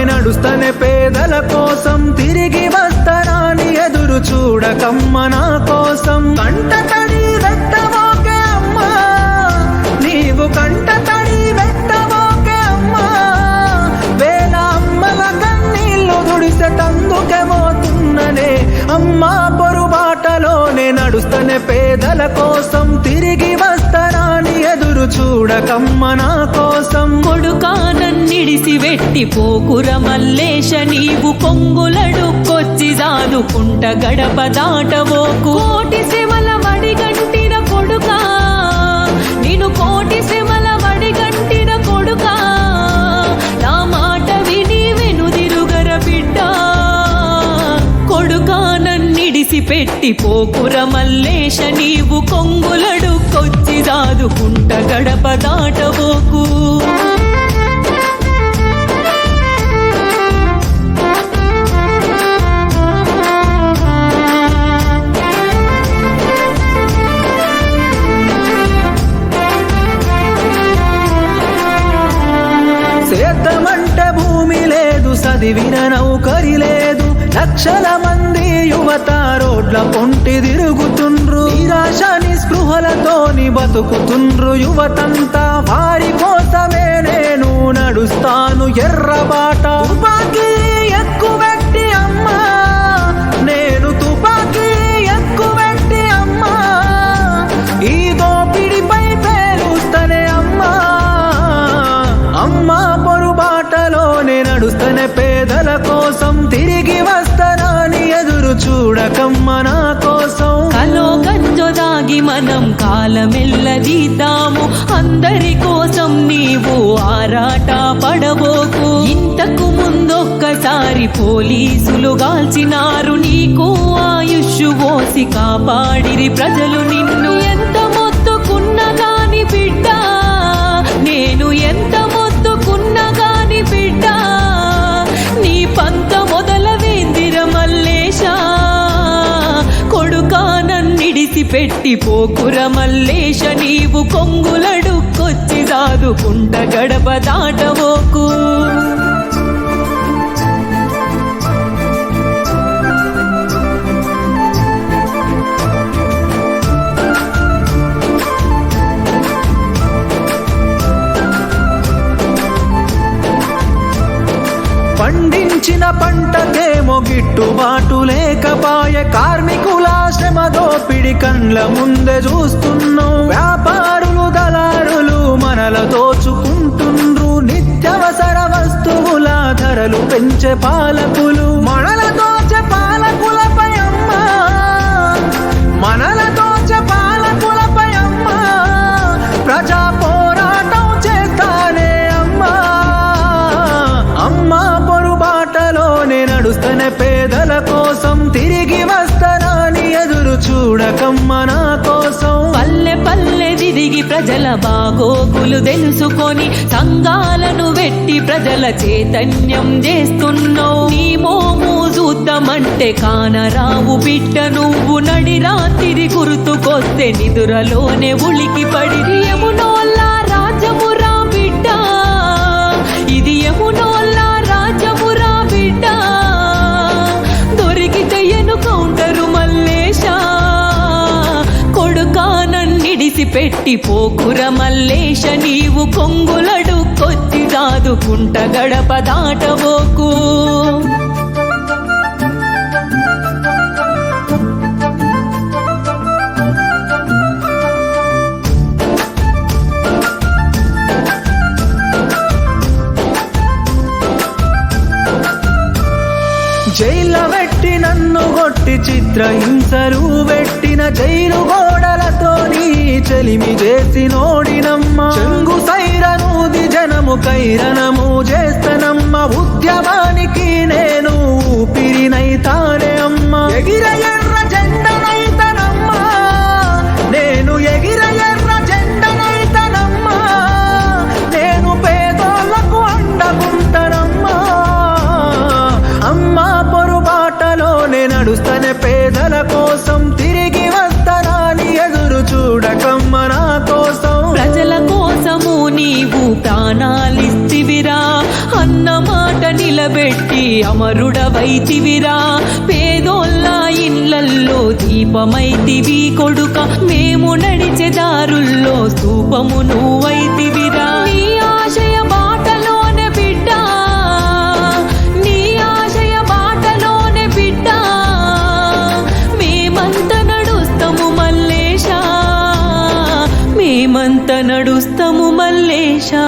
నడుస్తనే పేదల కోసం తిరిగి వస్తానని ఎదురు చూడకమ్మ నా కోసం కంట తడి వెట్టబోకే అమ్మా నీవు కంట తడి వెట్టబోకే అమ్మా వేల అమ్మల కన్నీళ్లు దుడిసెటందుకే పోతున్ననే అమ్మా పొరుబాటలోనే నడుస్తనే పేదల కోసం తిరిగి వస్తానని ఎదురు చూడకమ్మ నా కోసం కొడుకా నన్నిడిసి వెట్టి పోకుర మల్లేశ నీవు కొంగులడుక్కొచ్చి జాదుకుంట గడప దాటవోకు కోటి శ్రమల వడిగంటిన కొడుకా నేను కోటి శ్రమల వడిగంటిన కొడుకా నా మాట విని వెనుదిరుగర బిడ్డ కొడుకా నన్నిడిసి పెట్టి పోకుర మల్లేశ నీవు కొంగులడుక్కొచ్చి జాదుకుంట గడప దాటవోకు సేద్యమంటే భూమి లేదు చదివిన నౌకరి లేదు లక్షల మంది యువత రోడ్ల పొంటి తిరుగుతుండ్రు నిరాశ నిస్పృహలతోని బతుకుతుండ్రు యువతంతా వారి కోసమే నేను నడుస్తాను ఎర్రబాట తుపాకీ ఎక్కువెట్టి అమ్మా నేను తుపాకీ ఎక్కువెట్టి అమ్మా ఈ దోపిడిపై పేలుస్తనే అమ్మా అమ్మా పొరుబాటలోనే నడుస్తనే పేదల కోసం తిరిగి వస్తానని ఎదురు చూడకమ్మ నా కోసం కలో గంజో దాగి మనం కాలమెల్లదీద్దాము అందరి కోసం నీవు ఆరాట పడబోకు ఇంతకు ముందొక్కసారి పోలీసులు గాల్చినారు నీకు ఆయుష్ పోసి కాపాడిరి ప్రజలు నిన్ను ఎంత మొత్తుకున్నా గాని బిడ్డ నేను ఎంత మొత్తుకున్నా గాని బిడ్డ నీ పంత మొదలవేందిర మల్లేశ కొడుకా నన్నిడిసి పెట్టి పోకుర మల్లేశ నీవు కొంగులడుక్కొచ్చి దాదుకుంట గడప దాటవోకు పండించిన పంటకేమో గిట్టుబాటు లేకపాయే కార్మికుల శ్రమ దోపిడి కండ్ల ముందే చూస్తున్నాం వ్యాపారులు దళారులు మనల దోచుకుంటుండ్రు నిత్యవసర వస్తువుల ధరలు పెంచే పాలకులు మనల దోచే పాలకులపై అమ్మా మనల దోచే పాలకులపై అమ్మా ప్రజా పోరాటం చేస్తానే అమ్మా అమ్మా పొరుబాటలోనే నడుస్తనే పేదల కోసం తిరిగి వస్తానని ఎదురు చూడకమ్మ నా కోసం పల్లె పల్లె తిరిగి ప్రజల బాగోగులు తెలుసుకొని సంఘాలను వెట్టి ప్రజల చైతన్యం చేస్తున్నావు నీ మోము చూద్దామంటే కానరావు బిడ్డ నువ్వు నడి రాత్రి గుర్తుకొస్తే నిదురలోనే ఉలికి పడి యమునోల్ల రాజమురా బిడ్డ ఇది యమునోల్ల రాజమురా బిడ్డ దొరికితే ఎనుకౌంటరు మల్లేశ కొడుకా నన్నిడిసి పెట్టి పోకుర మల్లేశ నీవు కొంగులడుక్కొచ్చి దాదుకుంట గడప దాటవోకు జైల్లో వెట్టి నన్ను కొట్టి చిత్రహింసలు పెట్టిన జైలు గోడలతోని చెలిమి చేసి నోడినమ్మ చెంగు సైరనూది జనము కైరనము చేస్తనమ్మ ఉద్యమానికి నేను ఊపిరినైతానే అమ్మ ఎగిర ఎర్ర జెండనైతనమ్మా ప్రజల కోసం తిరిగి వస్తానని ఎదురు చూడకమ్మ నా కోసం. ప్రజల కోసము నీవు ప్రాణాలిస్తివిరా, అన్న మాట నిలబెట్టి అమరుడవైతివిరా. పేదోళ్ళ ఇళ్ళల్లో దీపమైతివి కొడుక, మేము నడిచే దారుల్లో స్తూపము నువ్వైతివిరా. నీ ఆశయ బాటలోనే బిడ్డ, నీ ఆశయ బాటలోనే బిడ్డ, మేమంత నడుస్తాము మల్లేశా, మేమంత నడుస్తాము మల్లేశా.